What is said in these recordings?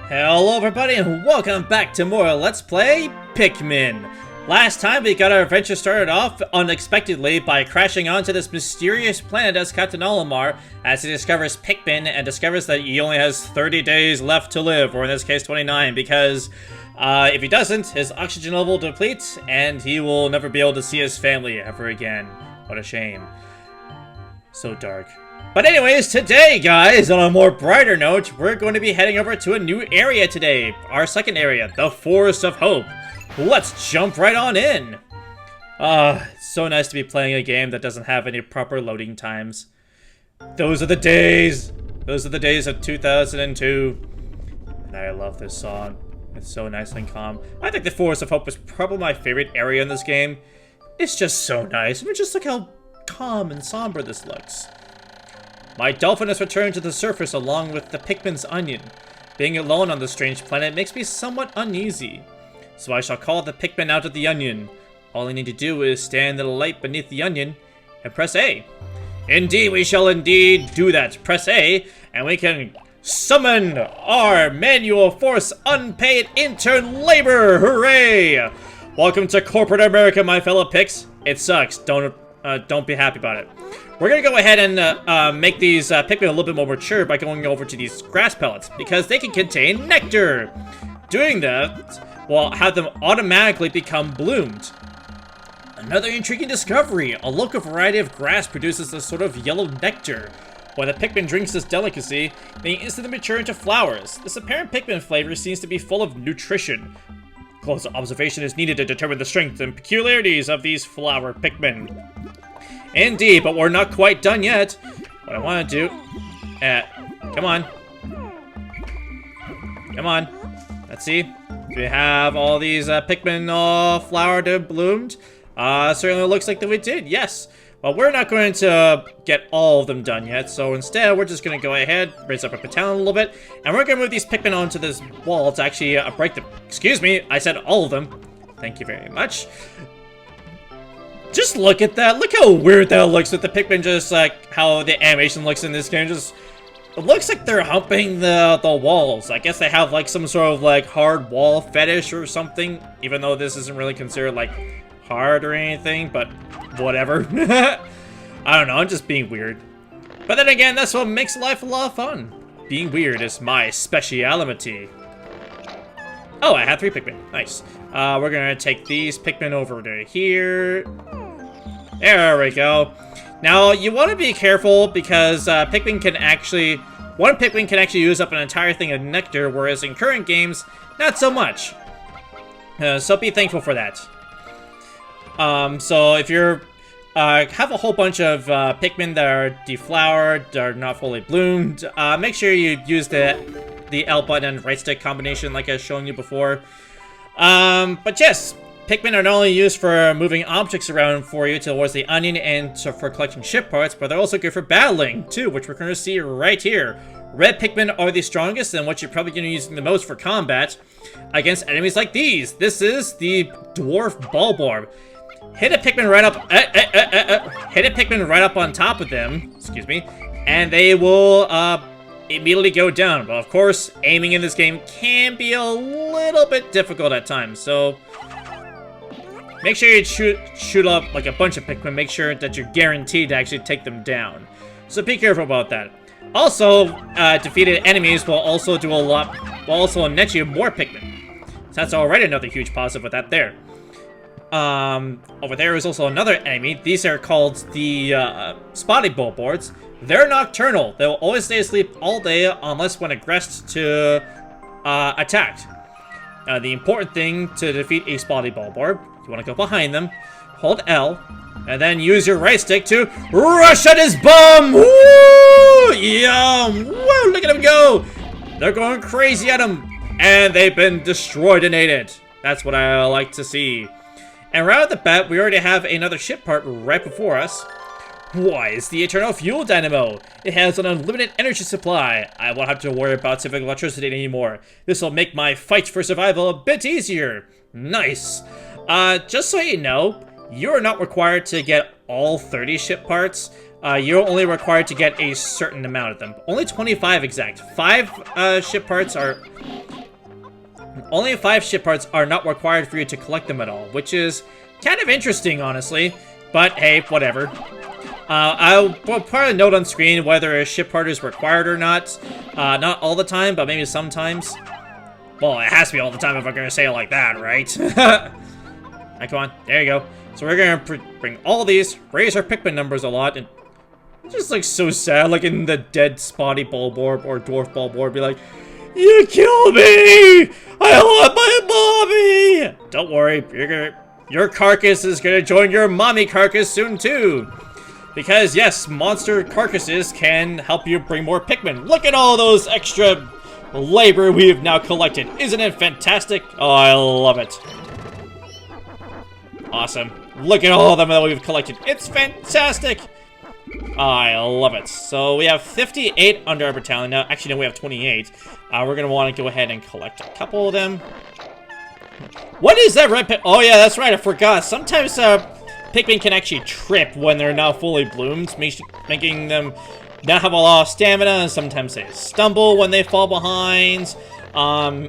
Hello everybody and welcome back to more Let's Play Pikmin. Last time we got our adventure started off unexpectedly by crashing onto this mysterious planet as Captain Olimar as he discovers Pikmin and discovers that he only has 30 days left to live, or in this case 29, because if he doesn't, his oxygen level depletes and he will never be able to see his family ever again. What a shame. So dark. But anyways, today, guys, on a more brighter note, we're going to be heading over to a new area today. Our second area, the Forest of Hope. Let's jump right on in. It's so nice to be playing a game that doesn't have any proper loading times. Those are the days. Those are the days of 2002. And I love this song. It's so nice and calm. I think the Forest of Hope is probably my favorite area in this game. It's just so nice. I mean, just look how calm and somber this looks. My dolphin has returned to the surface along with the Pikmin's onion. Being alone on this strange planet makes me somewhat uneasy. So I shall call the Pikmin out of the onion. All I need to do is stand in the light beneath the onion and press A. Indeed, we shall indeed do that. Press A, and we can summon our manual force unpaid intern labor. Hooray! Welcome to corporate America, my fellow Piks. It sucks. Don't be happy about it. We're gonna go ahead and make these Pikmin a little bit more mature by going over to these grass pellets, because they can contain nectar. Doing that will have them automatically become bloomed. Another intriguing discovery. A local variety of grass produces this sort of yellow nectar. When the Pikmin drinks this delicacy, they instantly mature into flowers. This apparent Pikmin flavor seems to be full of nutrition. Close observation is needed to determine the strength and peculiarities of these flower Pikmin. Indeed, but we're not quite done yet. What I want to do... come on. Come on. Let's see. Do we have all these Pikmin all flowered and bloomed? Certainly looks like that we did, yes. Well, we're not going to get all of them done yet, so instead we're just going to go ahead, raise up our battalion a little bit, and we're going to move these Pikmin onto this wall to actually break them. Excuse me, I said all of them. Thank you very much. Just look at that. Look how weird that looks with the Pikmin, just like how the animation looks in this game. Just, it looks like they're humping the walls. I guess they have like some sort of like hard wall fetish or something, even though this isn't really considered like hard or anything, but whatever. I don't know, I'm just being weird. But then again, that's what makes life a lot of fun. Being weird is my speciality. Oh, I have 3 Pikmin. Nice. We're gonna take these Pikmin over to here. There we go. Now, you want to be careful because Pikmin can actually... one Pikmin can actually use up an entire thing of nectar, whereas in current games, not so much. So be thankful for that. So if you're... have a whole bunch of Pikmin that are deflowered, that are not fully bloomed, make sure you use the L button and right stick combination like I've shown you before. But yes, Pikmin are not only used for moving objects around for you towards the onion and for collecting ship parts, but they're also good for battling too, which we're going to see right here. Red Pikmin are the strongest and what you're probably going to use the most for combat against enemies like these. This is the Dwarf Bulborb. Hit a Pikmin right up, hit a Pikmin right up on top of them, excuse me, and they will immediately go down. But of course, aiming in this game can be a little bit difficult at times, so make sure you shoot up like a bunch of Pikmin. Make sure that you're guaranteed to actually take them down. So be careful about that. Also, defeated enemies will also do a lot, will also net you more Pikmin. So that's already another huge positive with that there. Over there is also another enemy. These are called the Spotty Bulbords. They're nocturnal. They will always stay asleep all day unless when aggressed to attacked. The important thing to defeat a Spotty Bulborb, you want to go behind them, hold L, and then use your right stick to rush at his bum! Woo! Yum! Woo! Look at him go! They're going crazy at him, and they've been destroyed-inated. That's what I like to see. And right off the bat, we already have another ship part right before us. Why, it's the Eternal Fuel Dynamo. It has an unlimited energy supply. I won't have to worry about civic electricity anymore. This will make my fight for survival a bit easier. Nice. Just so you know, you are not required to get all 30 ship parts. you're only required to get a certain amount of them. Only 25 exact. Only 5 ship parts are not required for you to collect them at all, which is kind of interesting, honestly. But hey, whatever. I'll put a note on screen whether a ship part is required or not. Not all the time, but maybe sometimes. Well, it has to be all the time if I'm going to say it like that, right? Right, come on, there you go. So we're going to bring all these, raise our Pikmin numbers a lot, and just like so sad, like in the dead spotty Bulborb or Dwarf Bulborb, be like, "You killed me! I want my mommy!" Don't worry, your carcass is gonna join your mommy carcass soon too. Because yes, monster carcasses can help you bring more Pikmin. Look at all those extra labor we have now collected. Isn't it fantastic? Oh, I love it. Awesome. Look at all of them that we've collected. It's fantastic. I love it. So we have 58 under our battalion now. Actually, no, we have 28. We're going to want to go ahead and collect a couple of them. What is that red Pikmin? Oh, yeah, that's right. I forgot. Sometimes Pikmin can actually trip when they're now fully bloomed, making them not have a lot of stamina, and sometimes they stumble when they fall behind.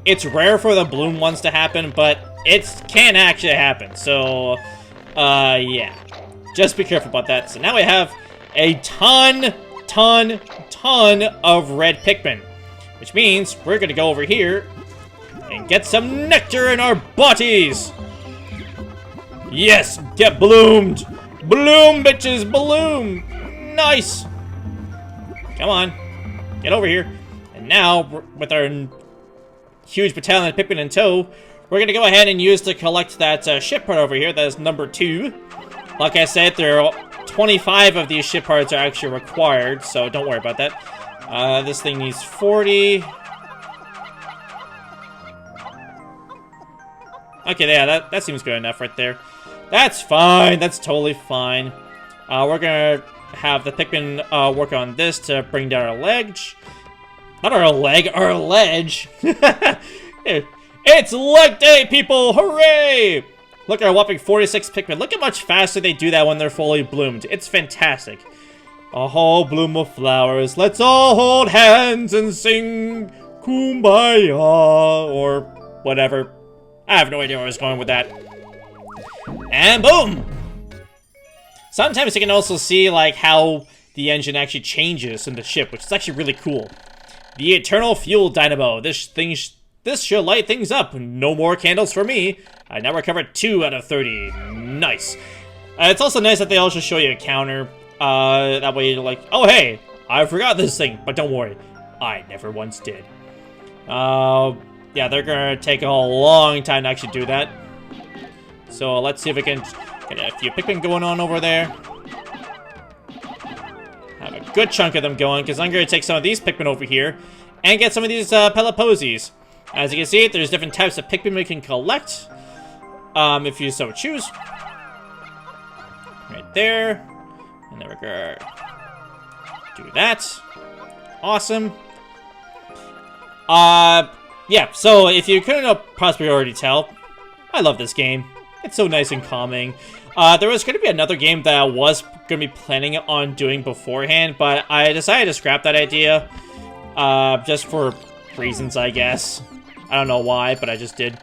It's rare for the bloom ones to happen, but it can actually happen. So, yeah. Just be careful about that. So now we have a ton of red Pikmin, which means we're gonna go over here and get some nectar in our bodies. Yes, get bloomed. Bloom, bitches, bloom. Nice. Come on, get over here. And now, with our huge battalion of Pikmin in tow, we're gonna go ahead and use to collect that ship part over here. That is number 2. Like I said, there are 25 of these ship parts are actually required, so don't worry about that. This thing needs 40. Okay, yeah, that seems good enough right there. That's fine. That's totally fine. We're gonna have the Pikmin work on this to bring down our ledge. Not our leg, our ledge. It's leg day, people! Hooray! Look at our whopping 46 Pikmin. Look how much faster they do that when they're fully bloomed. It's fantastic. A whole bloom of flowers. Let's all hold hands and sing Kumbaya or whatever. I have no idea where I was going with that. And boom! Sometimes you can also see like how the engine actually changes in the ship, which is actually really cool. The Eternal Fuel Dynamo. This should light things up. No more candles for me. I now recovered 2 out of 30. Nice. It's also nice that they also show you a counter. That way you're like, oh hey, I forgot this thing. But don't worry, I never once did. Yeah, they're gonna take a long time to actually do that. So let's see if we can get a few Pikmin going on over there. Have a good chunk of them going, because I'm gonna take some of these Pikmin over here and get some of these Pelaposies. As you can see, there's different types of Pikmin we can collect, if you so choose. Right there. And then we're gonna do that. Awesome. Yeah, so if you couldn't possibly already tell, I love this game. It's so nice and calming. There was going to be another game that I was going to be planning on doing beforehand, but I decided to scrap that idea. Just for reasons, I guess. I don't know why, but I just did.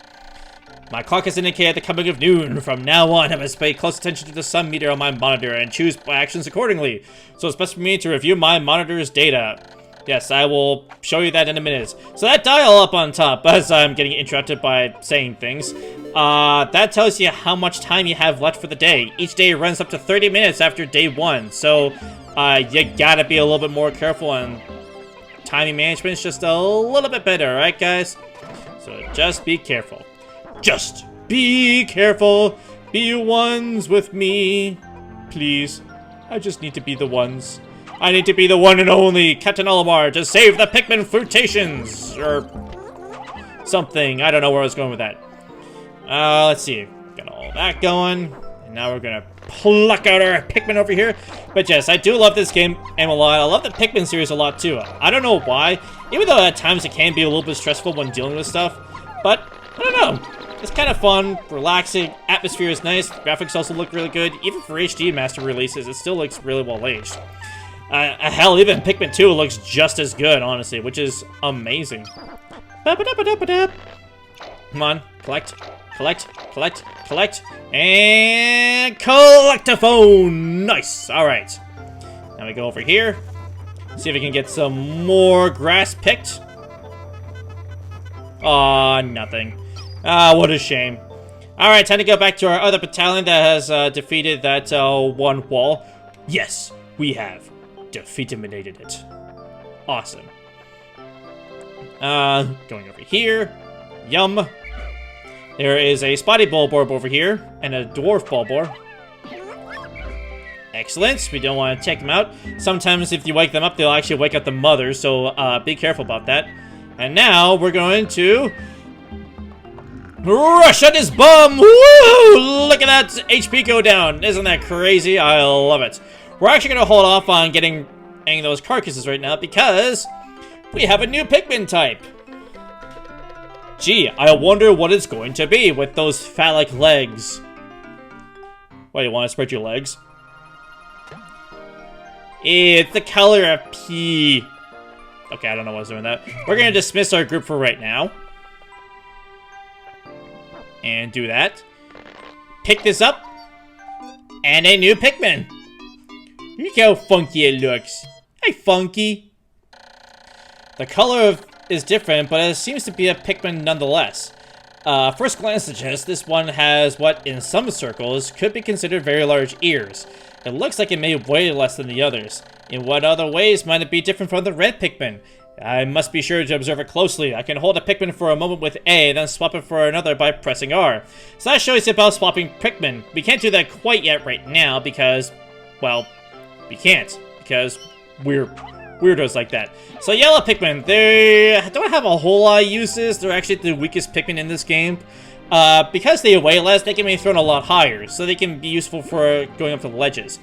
My clock has indicated the coming of noon. From now on, I must pay close attention to the sun meter on my monitor and choose my actions accordingly. So it's best for me to review my monitor's data. Yes, I will show you that in a minute. So that dial up on top, as I'm getting interrupted by saying things, that tells you how much time you have left for the day. Each day runs up to 30 minutes after day 1, so you gotta be a little bit more careful, and timing management is just a little bit better, right, guys? So just be careful. Just be careful. Be ones with me, please. I just need to be the ones. I need to be the one and only Captain Olimar to save the Pikmin Flirtations, or something. I don't know where I was going with that. Let's see. Got all that going. And now we're gonna pluck out our Pikmin over here. But yes, I do love this game a lot. I love the Pikmin series a lot too. I don't know why. Even though at times it can be a little bit stressful when dealing with stuff. But, I don't know. It's kind of fun, relaxing, atmosphere is nice, graphics also look really good. Even for HD Master releases, it still looks really well aged. Hell, even Pikmin 2 looks just as good, honestly, which is amazing. Come on, collect, collect, collect, collect, and collectaphone! Nice, alright. Now we go over here, see if we can get some more grass picked. Aw, nothing. Ah, what a shame. Alright, time to go back to our other battalion that has defeated that one wall. Yes, we have defeated it. Awesome. Going over here. Yum. There is a spotty bulborb over here, and a dwarf bulborb. Excellent. We don't want to take them out. Sometimes if you wake them up, they'll actually wake up the mother, so be careful about that. And now we're going to rush at his bum! Woo! Look at that HP go down. Isn't that crazy? I love it. We're actually going to hold off on getting those carcasses right now because we have a new Pikmin type. Gee, I wonder what it's going to be with those phallic legs. Why, you want to spread your legs? It's the color of pee. Okay, I don't know why I was doing that. We're going to dismiss our group for right now. And do that. Pick this up. And a new Pikmin. Look how funky it looks. Hey, funky. The color is different, but it seems to be a Pikmin nonetheless. First glance suggests this one has what, in some circles, could be considered very large ears. It looks like it may weigh less than the others. In what other ways might it be different from the red Pikmin? I must be sure to observe it closely. I can hold a Pikmin for a moment with A, then swap it for another by pressing R. So that shows you about swapping Pikmin. We can't do that quite yet right now because, well, we can't. Because we're weirdos like that. So yellow Pikmin, they don't have a whole lot of uses. They're actually the weakest Pikmin in this game. Because they weigh less, they can be thrown a lot higher, so they can be useful for going up to the ledges.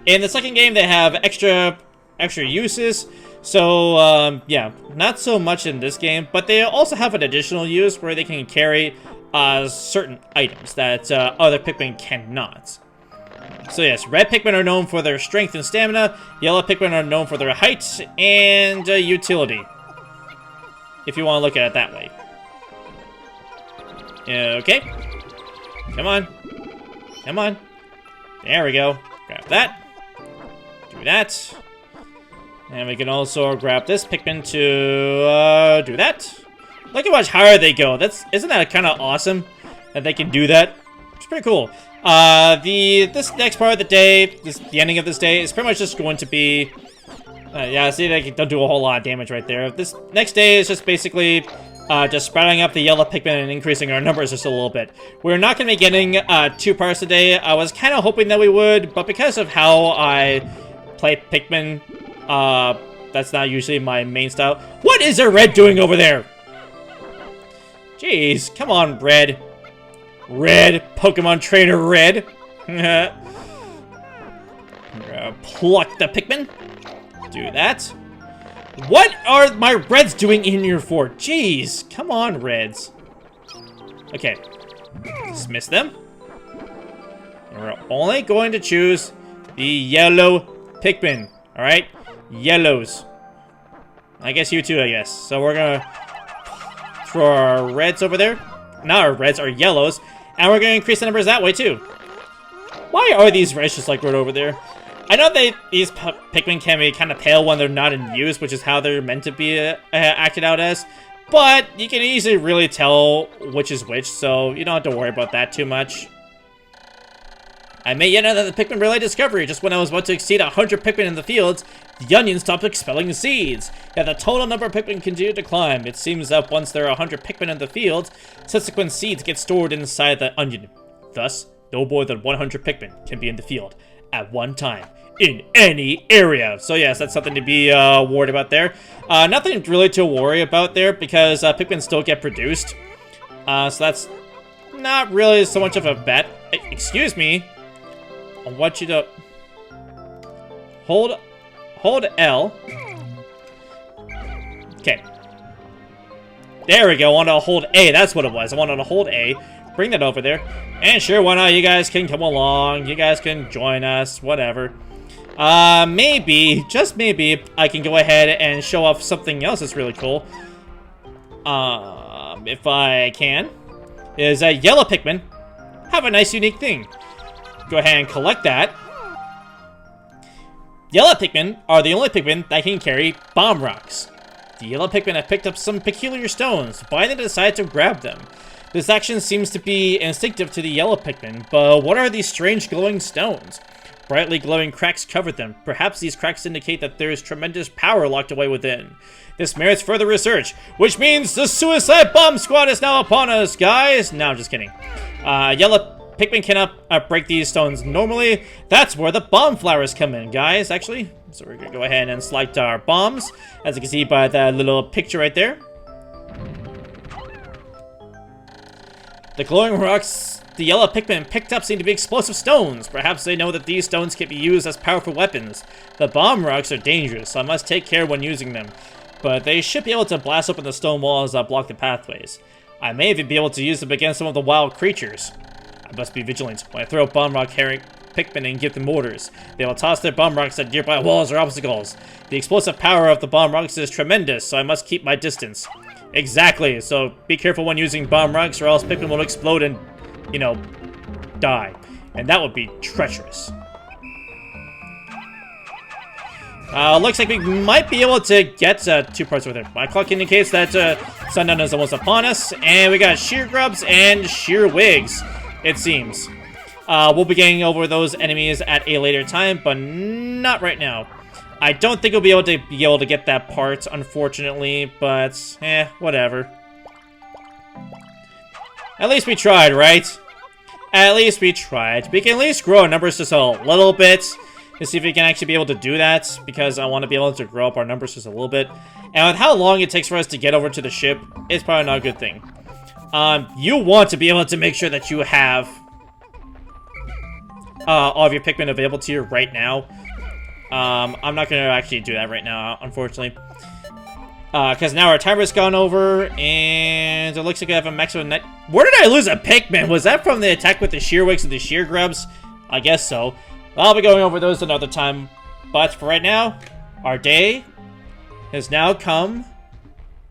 In the second game, they have extra uses, so yeah, not so much in this game, but they also have an additional use where they can carry certain items that other Pikmin cannot. So yes, red Pikmin are known for their strength and stamina, yellow Pikmin are known for their height and utility, if you want to look at it that way. Okay. Come on. Come on. There we go. Grab that. Do that. And we can also grab this Pikmin to do that. Look how much higher they go. Isn't that kind of awesome that they can do that? It's pretty cool. This next part of the day, the ending of this day, is pretty much just going to be yeah, see, they don't do a whole lot of damage right there. This next day is just basically just spreading up the yellow Pikmin and increasing our numbers just a little bit. We're not going to be getting 2 parts a day. I was kind of hoping that we would, but because of how I play Pikmin, that's not usually my main style. What is a red doing over there? Jeez, come on, red. Red, Pokemon Trainer Red. Pluck the Pikmin. Do that. What are my reds doing in here for? Jeez, come on, reds. Okay, dismiss them. And we're only going to choose the yellow Pikmin. All right, yellows. I guess you too, I guess. So we're gonna throw our reds over there. Not our reds, our yellows. And we're gonna increase the numbers that way too. Why are these reds just like right over there? I know these Pikmin can be kind of pale when they're not in use, which is how they're meant to be acted out as. But you can easily really tell which is which, so you don't have to worry about that too much. I made yet another Pikmin-related discovery. Just when I was about to exceed 100 Pikmin in the fields, the onion stopped expelling seeds. Yet the total number of Pikmin continued to climb. It seems that once there are 100 Pikmin in the field, subsequent seeds get stored inside the onion. Thus, no more than 100 Pikmin can be in the field at one time in any area. So yes, that's something to be worried about there. Nothing really to worry about there because Pikmin still get produced. So that's not really so much of a bet. Excuse me. I want you to hold L. Okay. There we go. I wanted to hold A. That's what it was. I wanted to hold A. Bring that over there. And sure, why not? You guys can come along. You guys can join us. Whatever. Maybe, just maybe, I can go ahead and show off something else that's really cool. If I can. Is a yellow Pikmin have a nice unique thing. Go ahead and collect that. Yellow Pikmin are the only Pikmin that can carry bomb rocks. The yellow Pikmin have picked up some peculiar stones, but they decided to grab them. This action seems to be instinctive to the yellow Pikmin, but what are these strange glowing stones? Brightly glowing cracks cover them. Perhaps these cracks indicate that there is tremendous power locked away within. This merits further research, which means the Suicide Bomb Squad is now upon us, guys! No, I'm just kidding. Yellow Pikmin cannot break these stones normally. That's where the bomb flowers come in, guys, actually. So we're gonna go ahead and select our bombs, as you can see by that little picture right there. The glowing rocks the yellow Pikmin picked up seem to be explosive stones. Perhaps they know that these stones can be used as powerful weapons. The bomb rocks are dangerous, so I must take care when using them. But they should be able to blast open the stone walls that block the pathways. I may even be able to use them against some of the wild creatures. I must be vigilant. When I throw a bomb rock carrying Pikmin and give them orders, they will toss their bomb rocks at nearby walls or obstacles. The explosive power of the bomb rocks is tremendous, so I must keep my distance. Exactly, so be careful when using bomb rocks or else Pikmin will explode and, you know, die. And that would be treacherous. Looks like we might be able to get 2 parts with it. My clock indicates that sundown is almost upon us, and we got sheer grubs and sheer wigs, it seems. We'll be getting over those enemies at a later time, but not right now. I don't think we'll be able to get that part, unfortunately, but whatever. At least we tried, right? At least we tried. We can at least grow our numbers just a little bit to see if we can actually be able to do that, because I want to be able to grow up our numbers just a little bit. And with how long it takes for us to get over to the ship, it's probably not a good thing. You want to be able to make sure that you have all of your Pikmin available to you right now. I'm not going to actually do that right now, unfortunately. Because now our timer's gone over, and it looks like I have a maximum net. Where did I lose a Pikmin? Was that from the attack with the sheer wigs and the sheer grubs? I guess so. I'll be going over those another time. But for right now, our day has now come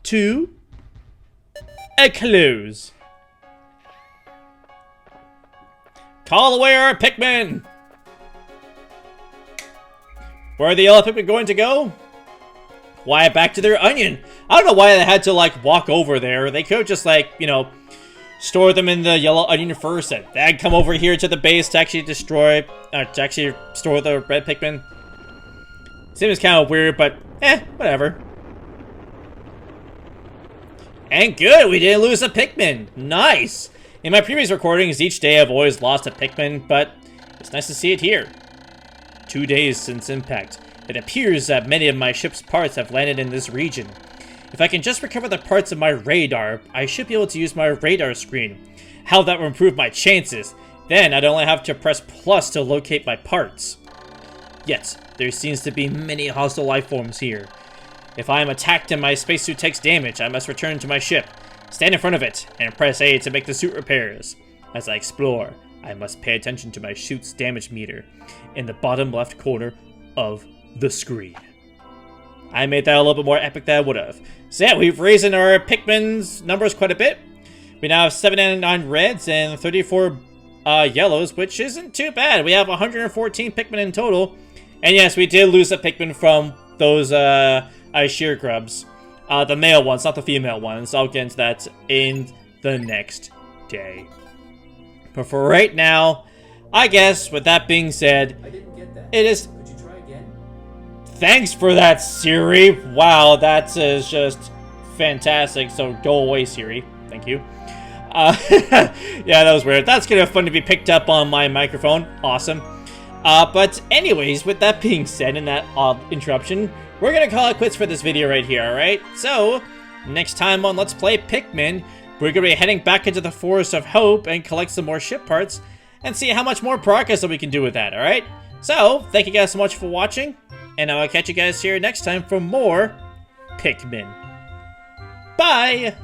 to a close. Call away our Pikmin! Where are the yellow Pikmin going to go? Why, back to their onion. I don't know why they had to, like, walk over there. They could have just, like, you know, store them in the yellow onion first, and then come over here to the base to actually destroy, to actually store the red Pikmin. Seems kind of weird, but, whatever. And good, we didn't lose a Pikmin. Nice. In my previous recordings, each day I've always lost a Pikmin, but it's nice to see it here. 2 days since impact. It appears that many of my ship's parts have landed in this region. If I can just recover the parts of my radar, I should be able to use my radar screen. How that will improve my chances. Then I'd only have to press plus to locate my parts. Yet, there seems to be many hostile life forms here. If I am attacked and my spacesuit takes damage, I must return to my ship, stand in front of it, and press A to make the suit repairs. As I explore, I must pay attention to my suit's damage meter in the bottom left corner of the screen. I made that a little bit more epic than I would have. So yeah, we've raised our Pikmin's numbers quite a bit. We now have 79 reds and 34 yellows, which isn't too bad. We have 114 Pikmin in total. And yes, we did lose a Pikmin from those sheer grubs. The male ones, not the female ones. I'll get into that in the next day. But for right now, I guess with that being said, I didn't get that. It is. Could you try again? Thanks for that, Siri. Wow, that is just fantastic. So go away, Siri. Thank you. Yeah, that was weird. That's kind of fun to be picked up on my microphone. Awesome. But anyways, with that being said and that odd interruption, we're going to call it quits for this video right here, alright? So, next time on Let's Play Pikmin, we're going to be heading back into the Forest of Hope and collect some more ship parts and see how much more progress that we can do with that, alright? So, thank you guys so much for watching, and I'll catch you guys here next time for more Pikmin. Bye!